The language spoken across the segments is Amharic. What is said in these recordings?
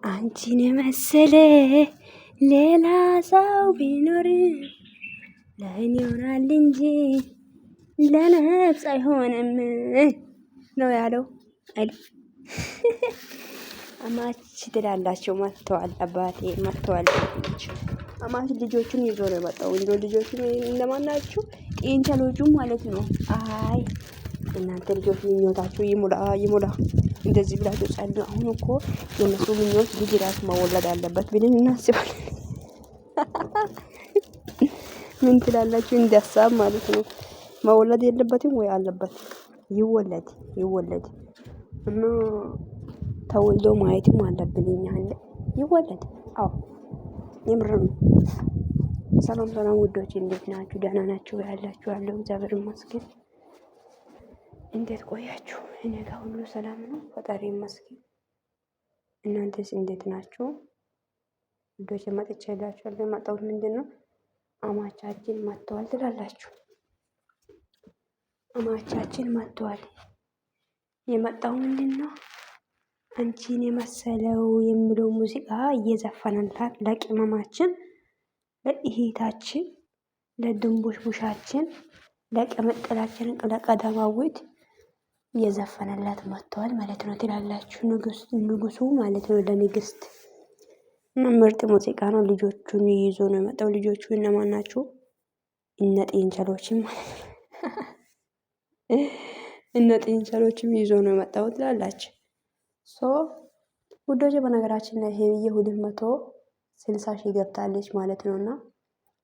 አንቺን የመሰለ ሌላ ሰው ቢኖር ለእኔ ይሆናል እንጂ ለነፍስ አይሆንም ነው ያለው አይደል? አማች ትላላችሁ። መጥተዋል፣ አባቴ መጥተዋል። አማች ልጆቹን ይዞ ነው የመጣው። ልጆቹን እነማን ናችሁ? ጤንቸሎቹ ማለት ነው። አይ እናንተ ልጆች ምኞታችሁ ይሙላ ይሙላ። እንደዚህ ብላችሁ ጸልዩ። አሁን እኮ የነሱ ምኞት ልጅ ራሱ መወለድ አለበት ብለን እናስባለን። ምን ትላላችሁ? እንደሳብ ማለት ነው። መወለድ የለበትም ወይ አለበት? ይወለድ ይወለድ እና ተወልዶ ማየትም አለብን እኛ እንደ ይወለድ። አዎ የምር ነው። ሰላም ሰላም ውዶች፣ እንዴት ናችሁ? ደህና ናችሁ? ያለው እግዚአብሔር ይመስገን። እንዴት ቆያችሁ? እኔ ጋር ሁሉ ሰላም ነው፣ ፈጣሪ ይመስገን። እናንተስ እንዴት ናችሁ? ውዶች መጥቻላችኋለሁ። የመጣሁት ምንድነው አማቻችን መጥተዋል ትላላችሁ። አማቻችን መጥተዋል። የመጣው ምንድነው አንቺን የመሰለው የሚለው ሙዚቃ እየዘፈነላት ለቅመማችን፣ ለእህታችን፣ ለድንቦሽ ቡሻችን፣ ለቀመጠላችን፣ ለቀዳማዊት እየዘፈነላት መጥተዋል ማለት ነው ትላላችሁ። ንጉሱ ማለት ነው ለንግስት እና ምርጥ ሙዚቃ ነው። ልጆቹን ይዞ ነው የመጣው። ልጆቹ እነማን ናቸው? እነ ጤንቸሎችም እነ ጤንቸሎችም ይዞ ነው የመጣው ትላላችሁ። ውዶቼ በነገራችን ላይ ሄብዬ 260,000 ገብታለች ማለት ነውና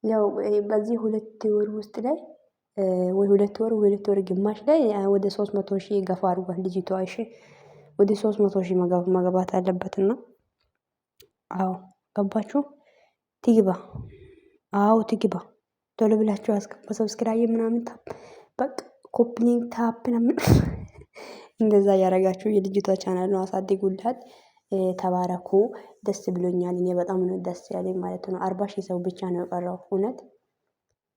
ያው በዚህ 2 ወር ውስጥ ላይ ወይ 2 ወር ግማሽ ላይ ወደ 300,000 ገፋ አድርጓል ልጅቷ። እሺ ወደ 300,000 መግባት አለበትና አዎ ገባችሁ? ትግባ። አዎ ትግባ። ቶሎ ብላችሁ አስገባ። ሰብስክራይብ ምናምን በቃ ኮፕሊንግ ታፕ ምናምን እንደዛ ያረጋችሁ የልጅቷ ቻናል ነው አሳድጉላት። ተባረኩ። ደስ ብሎኛል። እኔ በጣም ነው ደስ ያለኝ ማለት ነው። 40,000 ሰው ብቻ ነው የቀረው። እውነት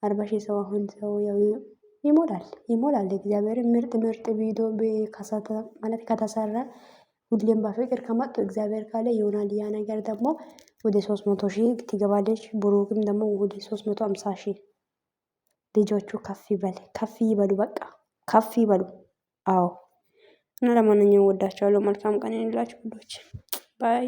40,000 ሰው አሁን ሰው ያው ይሞላል። እግዚአብሔር ምርጥ ቪዲዮ ማለት ከተሰራ ሁሌም በፍቅር ከመጡ እግዚአብሔር ካለ ይሆናል። ያ ነገር ደግሞ ወደ 300,000 ትገባለች። ብሩክም ደግሞ ወደ 350,000። ልጆቹ ከፍ ይበሉ፣ በቃ ከፍ ይበሉ። አዎ እና ለማንኛውም ወዳቸዋለሁ። መልካም ቀን ይሁንላችሁ ሁሎች። ባይ